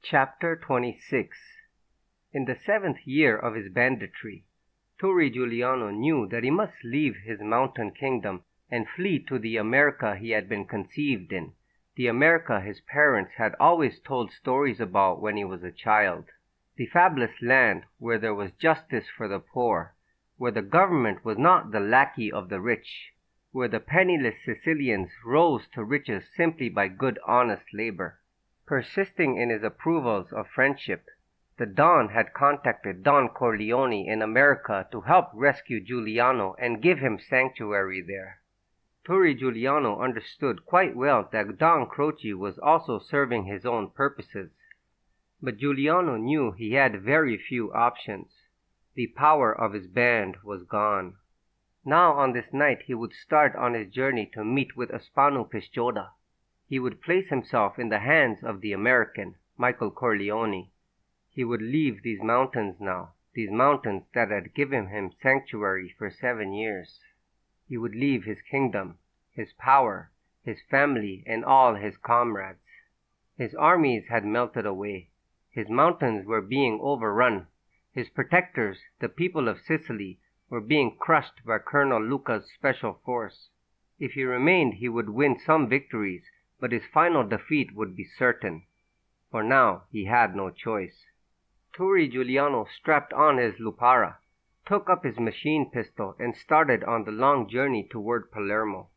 Chapter 26. In the 7th year of his banditry, Turri Giuliano knew that he must leave his mountain kingdom and flee to the America he had been conceived in, the America his parents had always told stories about when he was a child. The fabulous land where there was justice for the poor, where the government was not the lackey of the rich, where the penniless Sicilians rose to riches simply by good honest labor. Persisting in his approvals of friendship, the Don had contacted Don Corleone in America to help rescue Giuliano and give him sanctuary there. Turri Giuliano understood quite well that Don Croce was also serving his own purposes. But Giuliano knew he had very few options. The power of his band was gone. Now on this night he would start on his journey to meet with Ospanu Pisciotta. He would place himself in the hands of the American, Michael Corleone. He would leave these mountains now, these mountains that had given him sanctuary for 7 years. He would leave his kingdom, his power, his family, and all his comrades. His armies had melted away. His mountains were being overrun. His protectors, the people of Sicily, were being crushed by Colonel Luca's special force. If he remained, he would win some victories, but his final defeat would be certain. For now, he had no choice. Turri Giuliano strapped on his lupara, took up his machine pistol, and started on the long journey toward Palermo.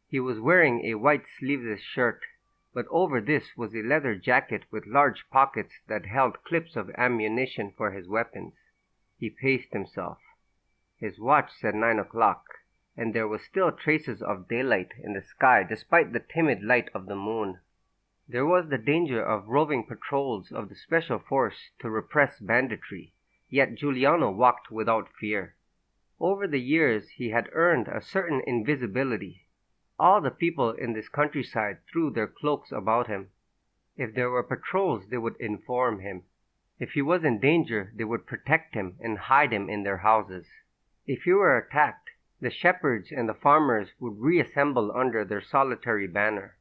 He was wearing a white sleeveless shirt, but over this was a leather jacket with large pockets that held clips of ammunition for his weapons. He paced himself. His watch said 9 o'clock, and there was still traces of daylight in the sky despite the timid light of the moon. There was the danger of roving patrols of the special force to repress banditry, yet Giuliano walked without fear. Over the years he had earned a certain invisibility. All the people in this countryside threw their cloaks about him. If there were patrols, they would inform him. If he was in danger, they would protect him and hide him in their houses. If he were attacked, the shepherds and the farmers would reassemble under their solitary banner.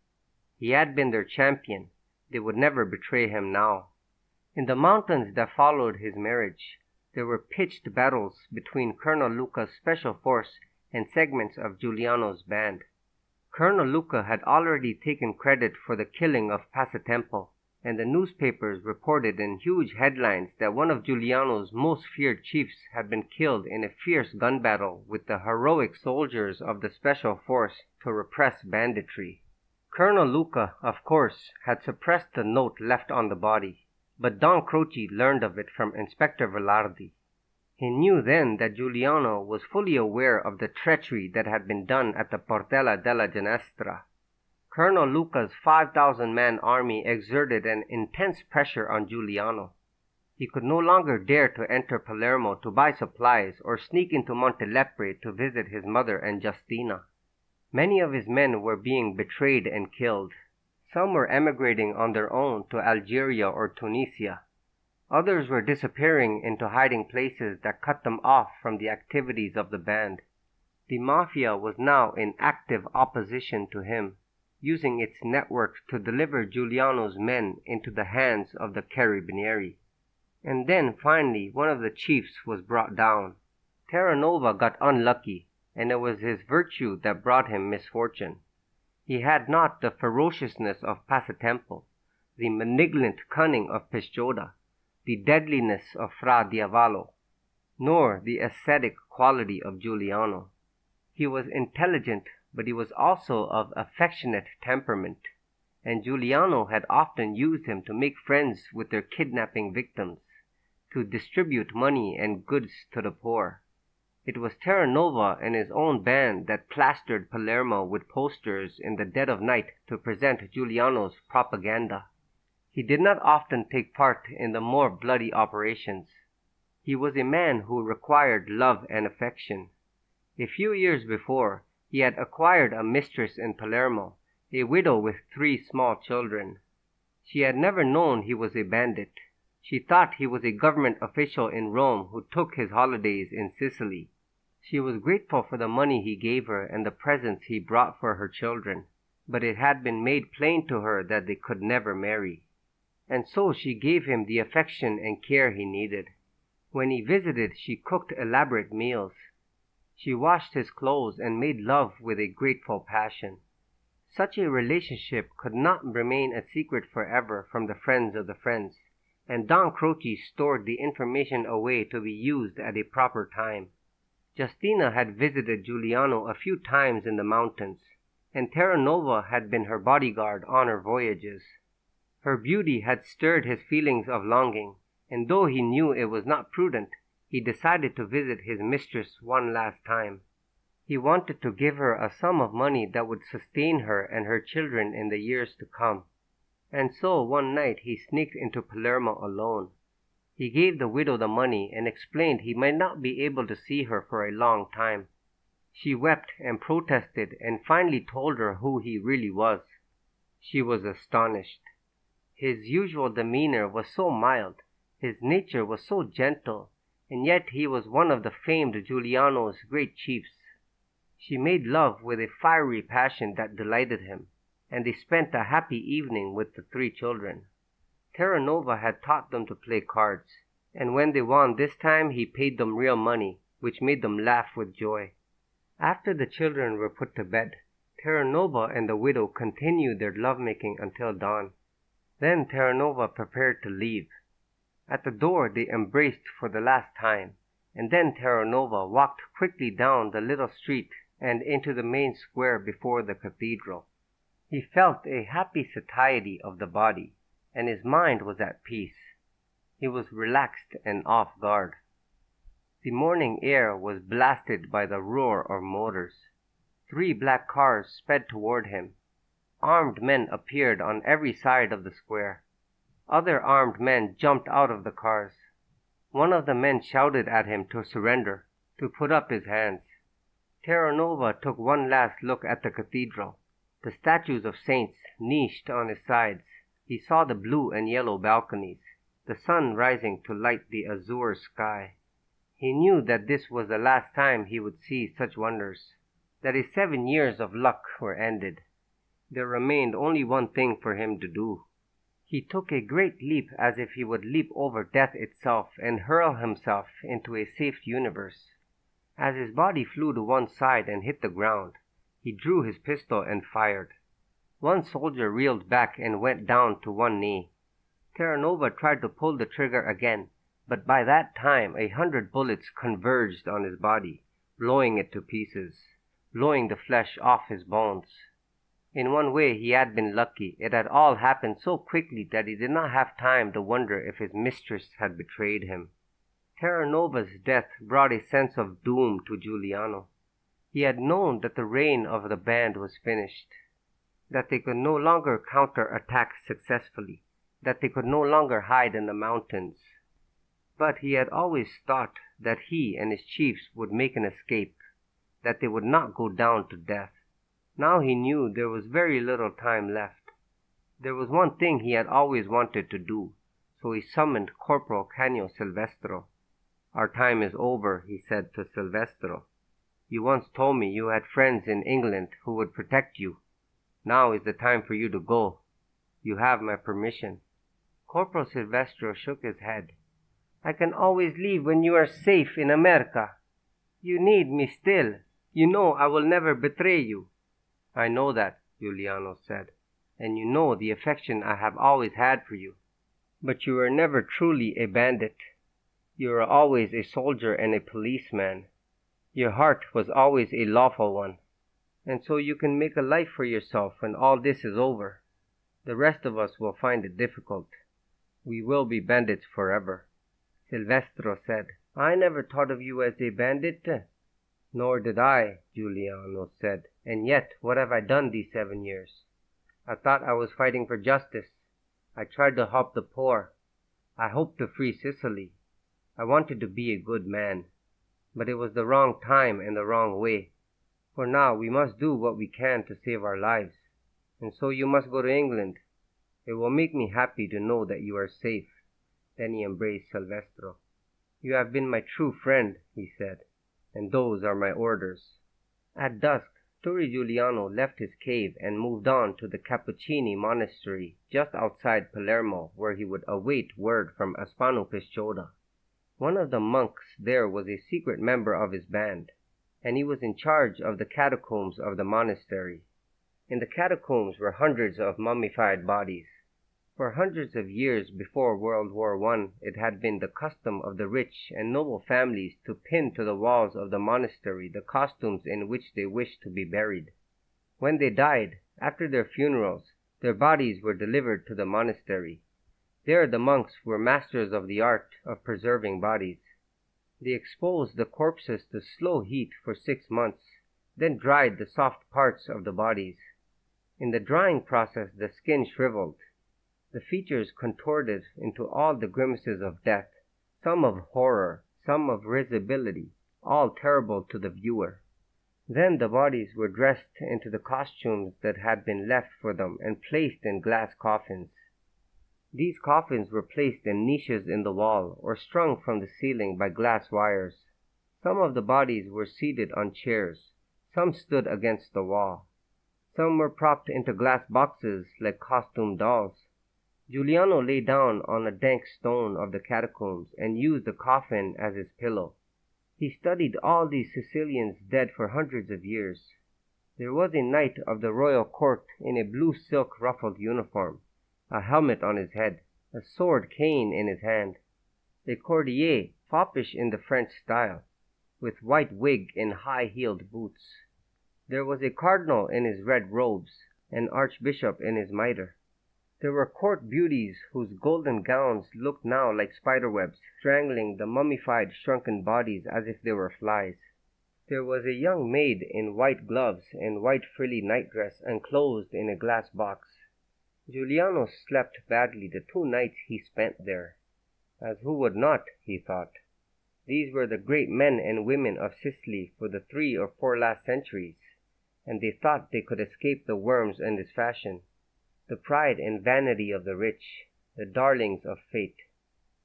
He had been their champion. They would never betray him now. In the mountains that followed his marriage, there were pitched battles between Colonel Luca's special force and segments of Giuliano's band. Colonel Luca had already taken credit for the killing of Passatempo, and the newspapers reported in huge headlines that one of Giuliano's most feared chiefs had been killed in a fierce gun battle with the heroic soldiers of the special force to repress banditry. Colonel Luca, of course, had suppressed the note left on the body, but Don Croce learned of it from Inspector Velardi. He knew then that Giuliano was fully aware of the treachery that had been done at the Portella della Ginestra. Colonel Luca's 5,000-man army exerted an intense pressure on Giuliano. He could no longer dare to enter Palermo to buy supplies or sneak into Montelepre to visit his mother and Justina. Many of his men were being betrayed and killed. Some were emigrating on their own to Algeria or Tunisia. Others were disappearing into hiding places that cut them off from the activities of the band. The mafia was now in active opposition to him, using its network to deliver Giuliano's men into the hands of the Carabinieri. And then, finally, one of the chiefs was brought down. Terranova got unlucky, and it was his virtue that brought him misfortune. He had not the ferociousness of Passatempo, the malignant cunning of Pisciotta, the deadliness of Fra Diavolo, nor the ascetic quality of Giuliano. He was intelligent, but he was also of affectionate temperament, and Giuliano had often used him to make friends with their kidnapping victims, to distribute money and goods to the poor. It was Terranova and his own band that plastered Palermo with posters in the dead of night to present Giuliano's propaganda. He did not often take part in the more bloody operations. He was a man who required love and affection. A few years before, he had acquired a mistress in Palermo, a widow with 3 small children. She had never known he was a bandit. She thought he was a government official in Rome who took his holidays in Sicily. She was grateful for the money he gave her and the presents he brought for her children, but it had been made plain to her that they could never marry. and so she gave him the affection and care he needed. When he visited, she cooked elaborate meals. She washed his clothes and made love with a grateful passion. Such a relationship could not remain a secret forever from the friends of the friends, and Don Croce stored the information away to be used at a proper time. Justina had visited Giuliano a few times in the mountains, and Terranova had been her bodyguard on her voyages. Her beauty had stirred his feelings of longing, and though he knew it was not prudent, he decided to visit his mistress one last time. He wanted to give her a sum of money that would sustain her and her children in the years to come. And so one night he sneaked into Palermo alone. He gave the widow the money and explained he might not be able to see her for a long time. She wept and protested and finally told her who he really was. She was astonished. His usual demeanor was so mild, his nature was so gentle, and yet he was one of the famed Giuliano's great chiefs. She made love with a fiery passion that delighted him, and they spent a happy evening with the 3 children. Terranova had taught them to play cards, and when they won this time he paid them real money, which made them laugh with joy. After the children were put to bed, Terranova and the widow continued their lovemaking until dawn. Then Terranova prepared to leave. At the door they embraced for the last time, and then Terranova walked quickly down the little street and into the main square before the cathedral. He felt a happy satiety of the body, and his mind was at peace. He was relaxed and off guard. The morning air was blasted by the roar of motors. 3 black cars sped toward him. Armed men appeared on every side of the square. Other armed men jumped out of the cars. One of the men shouted at him to surrender, to put up his hands. Terranova took one last look at the cathedral. The statues of saints niched on its sides. He saw the blue and yellow balconies, the sun rising to light the azure sky. He knew that this was the last time he would see such wonders, that his 7 years of luck were ended. There remained only one thing for him to do. He took a great leap as if he would leap over death itself and hurl himself into a safe universe. As his body flew to one side and hit the ground, he drew his pistol and fired. One soldier reeled back and went down to one knee. Terranova tried to pull the trigger again, but by that time 100 bullets converged on his body, blowing it to pieces, blowing the flesh off his bones. In one way he had been lucky. It had all happened so quickly that he did not have time to wonder if his mistress had betrayed him. Terranova's death brought a sense of doom to Giuliano. He had known that the reign of the band was finished, that they could no longer counter-attack successfully, that they could no longer hide in the mountains. But he had always thought that he and his chiefs would make an escape, that they would not go down to death. Now he knew there was very little time left. There was one thing he had always wanted to do, so he summoned Corporal Canio Silvestro. "Our time is over," he said to Silvestro. "You once told me you had friends in England who would protect you. Now is the time for you to go. You have my permission." Corporal Silvestro shook his head. "I can always leave when you are safe in America. You need me still. You know I will never betray you." "I know that," Giuliano said, "and you know the affection I have always had for you. But you were never truly a bandit. You were always a soldier and a policeman. Your heart was always a lawful one. And so you can make a life for yourself when all this is over. The rest of us will find it difficult. We will be bandits forever." Silvestro said, "I never thought of you as a bandit." "Nor did I," Giuliano said. "And yet, what have I done these 7 years? I thought I was fighting for justice. I tried to help the poor. I hoped to free Sicily. I wanted to be a good man. But it was the wrong time and the wrong way. For now we must do what we can to save our lives. And so you must go to England. It will make me happy to know that you are safe." Then he embraced Silvestro. "You have been my true friend," he said, "and those are my orders." At dusk, Torre Giuliano left his cave and moved on to the Cappuccini monastery just outside Palermo, where he would await word from Aspano Pisciotta. One of the monks there was a secret member of his band, and he was in charge of the catacombs of the monastery. In the catacombs were hundreds of mummified bodies. For hundreds of years before World War I, it had been the custom of the rich and noble families to pin to the walls of the monastery the costumes in which they wished to be buried. When they died, after their funerals, their bodies were delivered to the monastery. There the monks were masters of the art of preserving bodies. They exposed the corpses to slow heat for 6 months, then dried the soft parts of the bodies. In the drying process, the skin shriveled. The features contorted into all the grimaces of death, some of horror, some of risibility, all terrible to the viewer. Then the bodies were dressed into the costumes that had been left for them and placed in glass coffins. These coffins were placed in niches in the wall or strung from the ceiling by glass wires. Some of the bodies were seated on chairs, some stood against the wall. Some were propped into glass boxes like costume dolls. Giuliano lay down on a dank stone of the catacombs and used the coffin as his pillow. He studied all these Sicilians dead for hundreds of years. There was a knight of the royal court in a blue silk ruffled uniform, a helmet on his head, a sword cane in his hand, a courtier, foppish in the French style, with white wig and high-heeled boots. There was a cardinal in his red robes, an archbishop in his mitre. There were court beauties whose golden gowns looked now like spiderwebs, strangling the mummified shrunken bodies as if they were flies. There was a young maid in white gloves and white frilly nightdress enclosed in a glass box. Giuliano slept badly the 2 nights he spent there. As who would not, he thought. These were the great men and women of Sicily for the 3 or 4 last centuries, and they thought they could escape the worms in this fashion. The pride and vanity of the rich, the darlings of fate.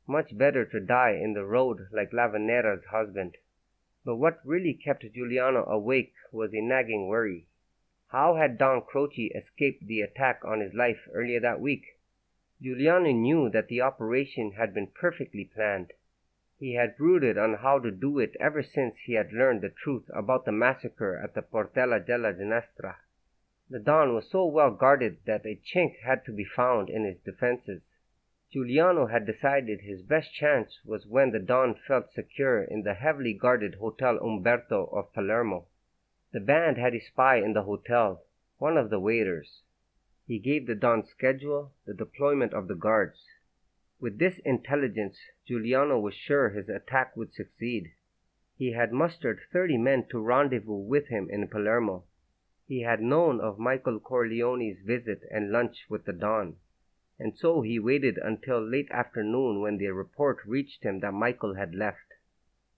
Much better to die in the road like Lavanera's husband. But what really kept Giuliano awake was a nagging worry. How had Don Croce escaped the attack on his life earlier that week? Giuliano knew that the operation had been perfectly planned. He had brooded on how to do it ever since he had learned the truth about the massacre at the Portella della Ginestra. The Don was so well guarded that a chink had to be found in his defenses. Giuliano had decided his best chance was when the Don felt secure in the heavily guarded Hotel Umberto of Palermo. The band had a spy in the hotel, one of the waiters. He gave the Don's schedule, the deployment of the guards. With this intelligence, Giuliano was sure his attack would succeed. He had mustered 30 men to rendezvous with him in Palermo. He had known of Michael Corleone's visit and lunch with the Don, and so he waited until late afternoon when the report reached him that Michael had left.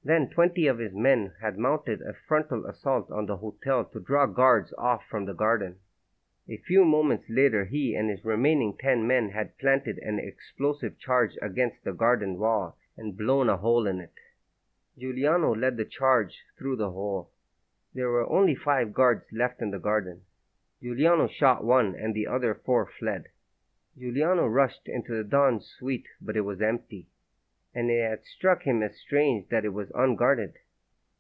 Then 20 of his men had mounted a frontal assault on the hotel to draw guards off from the garden. A few moments later he and his remaining 10 men had planted an explosive charge against the garden wall and blown a hole in it. Giuliano led the charge through the hole. There were only 5 guards left in the garden. Giuliano shot one and the other 4 fled. Giuliano rushed into the Don's suite, but it was empty, and it had struck him as strange that it was unguarded.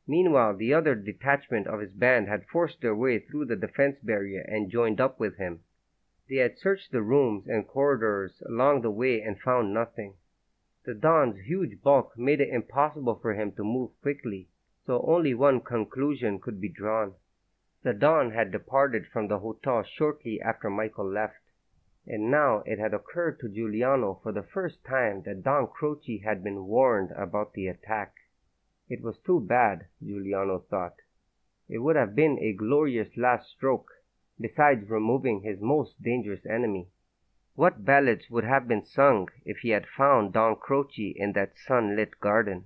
Meanwhile, the other detachment of his band had forced their way through the defense barrier and joined up with him. They had searched the rooms and corridors along the way and found nothing. The Don's huge bulk made it impossible for him to move quickly, so only one conclusion could be drawn. The Don had departed from the hotel shortly after Michael left, and now it had occurred to Giuliano for the first time that Don Croce had been warned about the attack. It was too bad, Giuliano thought. It would have been a glorious last stroke, besides removing his most dangerous enemy. What ballads would have been sung if he had found Don Croce in that sunlit garden?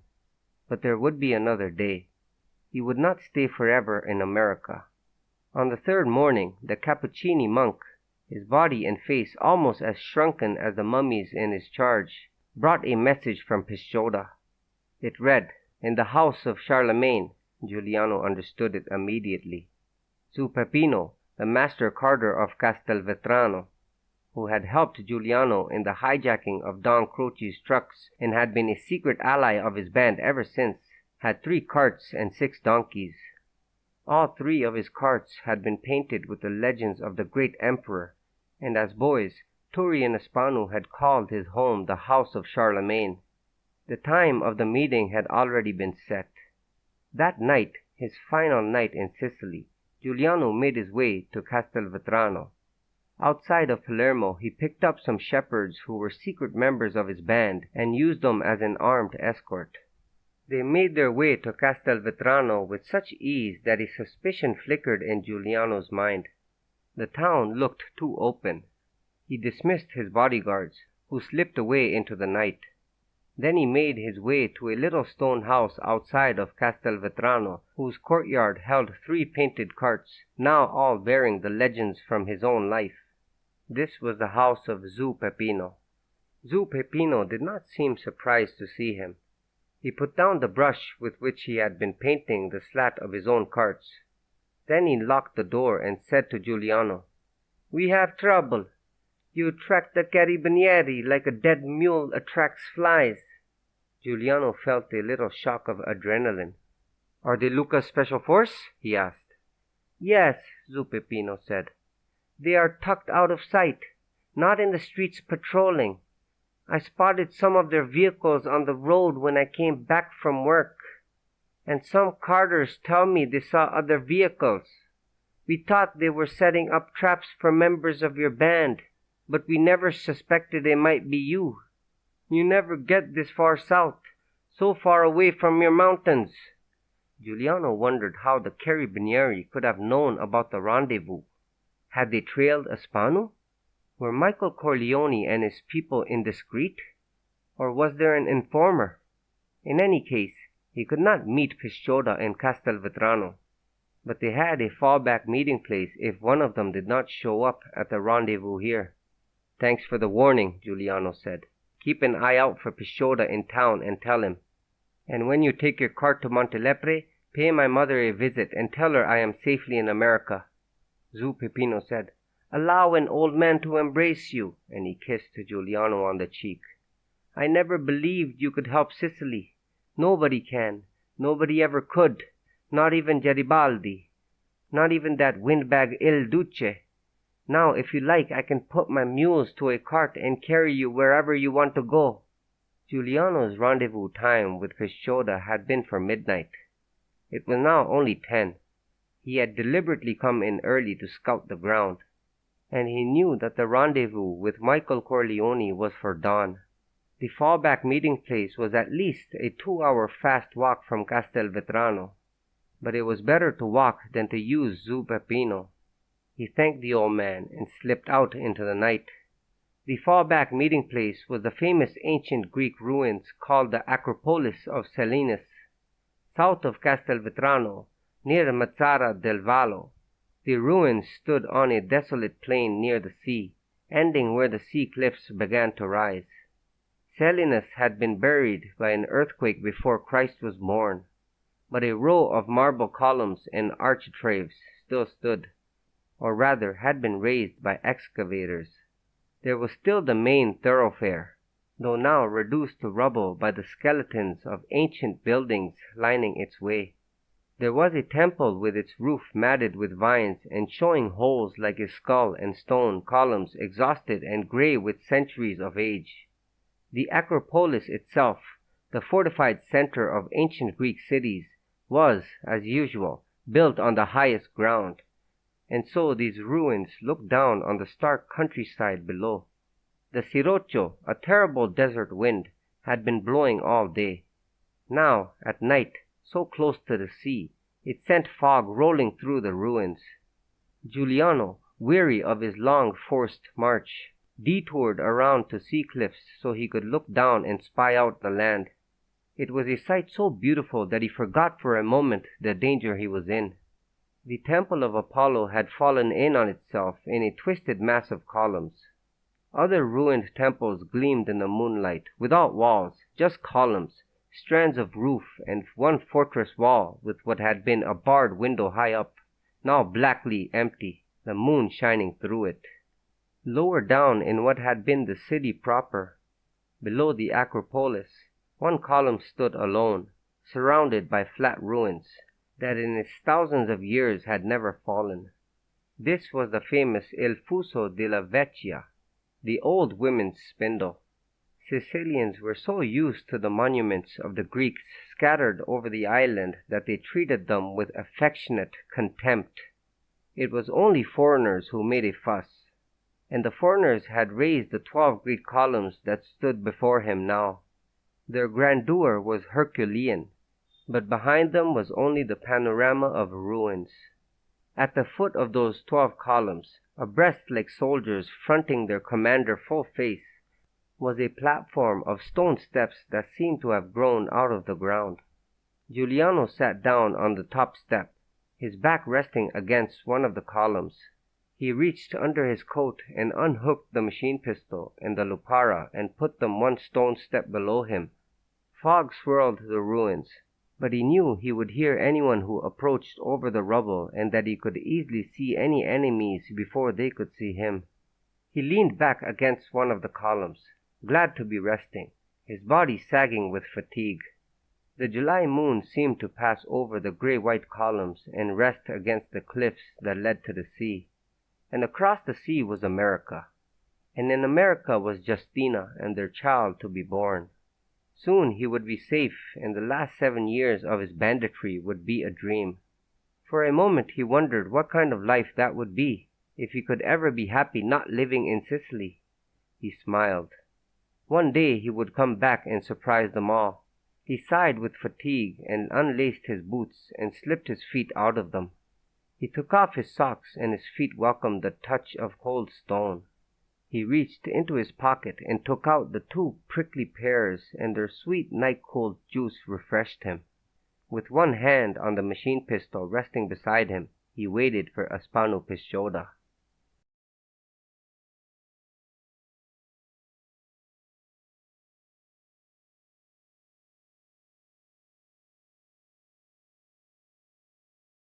But there would be another day. He would not stay forever in America. On the 3rd morning, the Cappuccini monk, his body and face almost as shrunken as the mummies in his charge, brought a message from Pisciotta. It read, "In the house of Charlemagne." Giuliano understood it immediately. Su Peppino, the master carder of Castelvetrano, who had helped Giuliano in the hijacking of Don Croce's trucks and had been a secret ally of his band ever since, had 3 carts and 6 donkeys. All 3 of his carts had been painted with the legends of the great emperor, and as boys, Turi and Spanu had called his home the House of Charlemagne. The time of the meeting had already been set. That night, his final night in Sicily, Giuliano made his way to Castelvetrano. Outside of Palermo, he picked up some shepherds who were secret members of his band and used them as an armed escort. They made their way to Castelvetrano with such ease that a suspicion flickered in Giuliano's mind. The town looked too open. He dismissed his bodyguards, who slipped away into the night. Then he made his way to a little stone house outside of Castelvetrano, whose courtyard held 3 painted carts, now all bearing the legends from his own life. This was the house of Zu Peppino. Zu Peppino did not seem surprised to see him. He put down the brush with which he had been painting the slat of his own carts. Then he locked the door and said to Giuliano, "We have trouble. You attract the carabinieri like a dead mule attracts flies." Giuliano felt a little shock of adrenaline. "Are they Luca's special force?" he asked. "Yes," Zu Peppino said. "They are tucked out of sight, not in the streets patrolling. I spotted some of their vehicles on the road when I came back from work, and some carters tell me they saw other vehicles. We thought they were setting up traps for members of your band, but we never suspected it might be you. You never get this far south, so far away from your mountains." Giuliano wondered how the carabinieri could have known about the rendezvous. Had they trailed Spanu? Were Michael Corleone and his people indiscreet? Or was there an informer? In any case, he could not meet Pisciotta in Castelvetrano, but they had a fallback meeting place if one of them did not show up at the rendezvous here. "Thanks for the warning," Giuliano said. "Keep an eye out for Pisciotta in town and tell him. And when you take your cart to Montelepre, pay my mother a visit and tell her I am safely in America." Zu Peppino said, "Allow an old man to embrace you," and he kissed Giuliano on the cheek. "I never believed you could help Sicily. Nobody can. Nobody ever could. Not even Garibaldi. Not even that windbag Il Duce. Now, if you like, I can put my mules to a cart and carry you wherever you want to go." Giuliano's rendezvous time with Pisciotta had been for midnight. It was now only 10. He had deliberately come in early to scout the ground, and he knew that the rendezvous with Michael Corleone was for dawn. The fallback meeting place was at least a 2-hour fast walk from Castelvetrano, but it was better to walk than to use Zu Peppino. He thanked the old man and slipped out into the night. The fallback meeting place was the famous ancient Greek ruins called the Acropolis of Selinus. South of Castelvetrano, near Mazzara del Vallo, the ruins stood on a desolate plain near the sea, ending where the sea cliffs began to rise. Selinus had been buried by an earthquake before Christ was born, but a row of marble columns and architraves still stood, or rather had been raised by excavators. There was still the main thoroughfare, though now reduced to rubble by the skeletons of ancient buildings lining its way. There was a temple with its roof matted with vines and showing holes like a skull and stone columns exhausted and gray with centuries of age. The Acropolis itself, the fortified center of ancient Greek cities, was, as usual, built on the highest ground, and so these ruins looked down on the stark countryside below. The sirocco, a terrible desert wind, had been blowing all day. Now, at night, so close to the sea, it sent fog rolling through the ruins. Giuliano, weary of his long forced march, detoured around to sea cliffs so he could look down and spy out the land. It was a sight so beautiful that he forgot for a moment the danger he was in. The temple of Apollo had fallen in on itself in a twisted mass of columns. Other ruined temples gleamed in the moonlight, without walls, just columns, strands of roof, and one fortress wall with what had been a barred window high up, now blackly empty, the moon shining through it. Lower down in what had been the city proper, below the Acropolis, one column stood alone, surrounded by flat ruins that in its thousands of years had never fallen. This was the famous Il Fuso della Vecchia, the old women's spindle. Sicilians were so used to the monuments of the Greeks scattered over the island that they treated them with affectionate contempt. It was only foreigners who made a fuss, and the foreigners had raised the 12 great columns that stood before him now. Their grandeur was Herculean, but behind them was only the panorama of ruins. At the foot of those 12 columns, abreast like soldiers fronting their commander full face, was a platform of stone steps that seemed to have grown out of the ground. Giuliano sat down on the top step, his back resting against one of the columns. He reached under his coat and unhooked the machine pistol and the lupara and put them one stone step below him. Fog swirled the ruins, but he knew he would hear anyone who approached over the rubble and that he could easily see any enemies before they could see him. He leaned back against one of the columns, glad to be resting, his body sagging with fatigue. The July moon seemed to pass over the gray-white columns and rest against the cliffs that led to the sea. And across the sea was America. And in America was Justina and their child to be born. Soon he would be safe, and the last 7 years of his banditry would be a dream. For a moment he wondered what kind of life that would be, if he could ever be happy not living in Sicily. He smiled. One day he would come back and surprise them all. He sighed with fatigue and unlaced his boots and slipped his feet out of them. He took off his socks and his feet welcomed the touch of cold stone. He reached into his pocket and took out the 2 prickly pears, and their sweet night-cold juice refreshed him. With one hand on the machine pistol resting beside him, he waited for Aspano Pisciotta.